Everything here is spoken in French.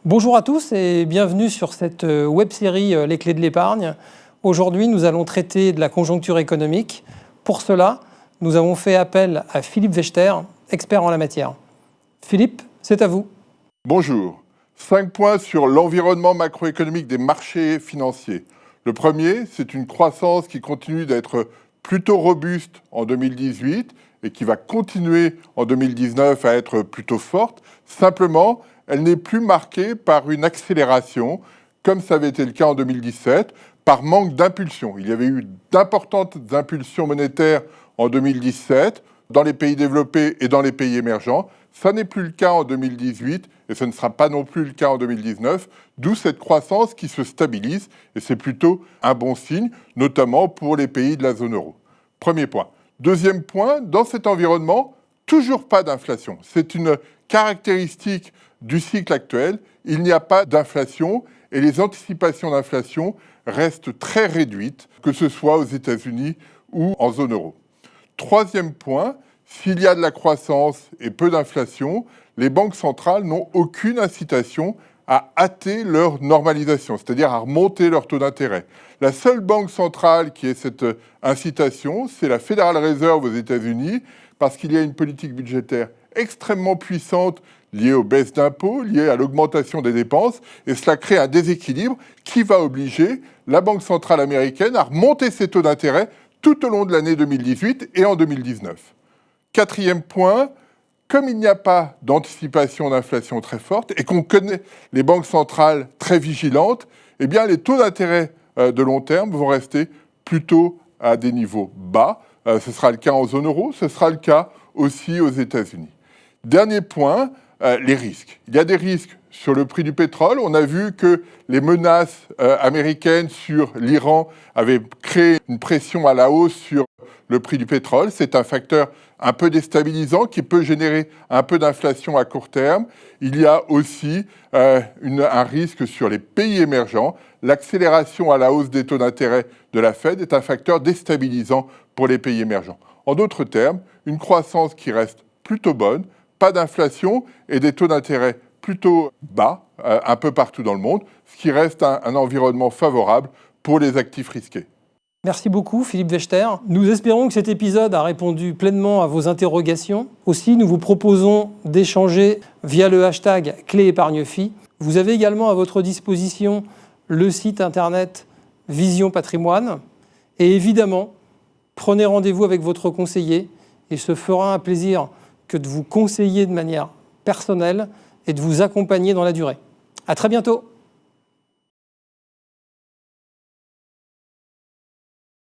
Bonjour à tous et bienvenue sur cette web-série Les clés de l'épargne. Aujourd'hui, nous allons traiter de la conjoncture économique. Pour cela, nous avons fait appel à Philippe Wechter, expert en la matière. Philippe, c'est à vous. Bonjour. 5 points sur l'environnement macroéconomique des marchés financiers. Le premier, c'est une croissance qui continue d'être plutôt robuste en 2018 et qui va continuer en 2019 à être plutôt forte. Simplement, elle n'est plus marquée par une accélération, comme ça avait été le cas en 2017, par manque d'impulsion. Il y avait eu d'importantes impulsions monétaires en 2017 dans les pays développés et dans les pays émergents. Ça n'est plus le cas en 2018 et ce ne sera pas non plus le cas en 2019, d'où cette croissance qui se stabilise et c'est plutôt un bon signe, notamment pour les pays de la zone euro. Premier point. Deuxième point, dans cet environnement, toujours pas d'inflation. C'est une caractéristique du cycle actuel. Il n'y a pas d'inflation et les anticipations d'inflation restent très réduites, que ce soit aux États-Unis ou en zone euro. Troisième point, s'il y a de la croissance et peu d'inflation, les banques centrales n'ont aucune incitation à hâter leur normalisation, c'est-à-dire à remonter leur taux d'intérêt. La seule banque centrale qui ait cette incitation, c'est la Federal Reserve aux États-Unis, parce qu'il y a une politique budgétaire extrêmement puissante liée aux baisses d'impôts, liée à l'augmentation des dépenses, et cela crée un déséquilibre qui va obliger la Banque centrale américaine à remonter ses taux d'intérêt tout au long de l'année 2018 et en 2019. Quatrième point, comme il n'y a pas d'anticipation d'inflation très forte et qu'on connaît les banques centrales très vigilantes, eh bien les taux d'intérêt de long terme vont rester plutôt à des niveaux bas. Ce sera le cas en zone euro, ce sera le cas aussi aux États-Unis. Dernier point, les risques. Il y a des risques sur le prix du pétrole. On a vu que les menaces américaines sur l'Iran avaient créé une pression à la hausse sur le prix du pétrole. C'est un facteur un peu déstabilisant qui peut générer un peu d'inflation à court terme. Il y a aussi un risque sur les pays émergents. L'accélération à la hausse des taux d'intérêt de la Fed est un facteur déstabilisant pour les pays émergents. En d'autres termes, une croissance qui reste plutôt bonne, pas d'inflation et des taux d'intérêt plutôt bas un peu partout dans le monde, ce qui reste un environnement favorable pour les actifs risqués. Merci beaucoup Philippe Wechter. Nous espérons que cet épisode a répondu pleinement à vos interrogations. Aussi, nous vous proposons d'échanger via le hashtag #CléEpargneFi. Vous avez également à votre disposition le site internet Vision Patrimoine. Et évidemment, prenez rendez-vous avec votre conseiller et ce fera un plaisir que de vous conseiller de manière personnelle et de vous accompagner dans la durée. À très bientôt.